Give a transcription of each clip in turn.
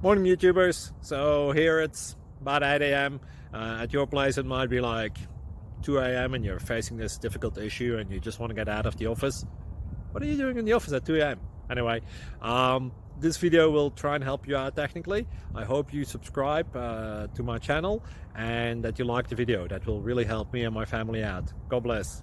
Morning, YouTubers. So here it's about 8 a.m. At your place it might be like 2 a.m. and you're facing this difficult issue and you just want to get out of the office. What are you doing in the office at 2 a.m.? Anyway, this video will try and help you out technically. I hope you subscribe to my channel and that you like the video. That will really help me and my family out. God bless.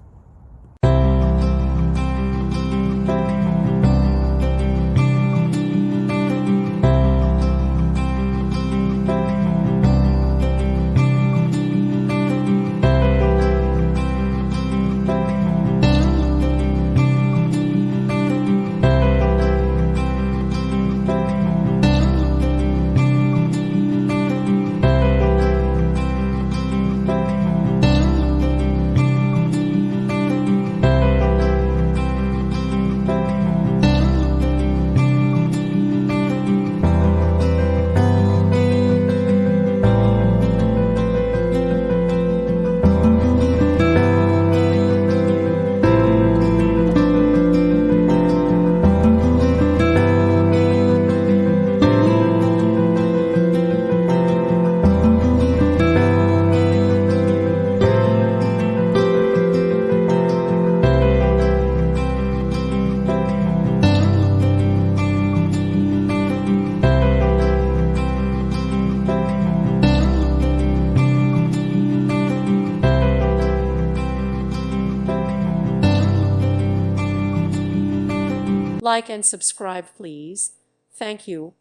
Like and subscribe, please. Thank you.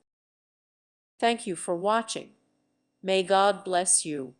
Thank you for watching. May God bless you.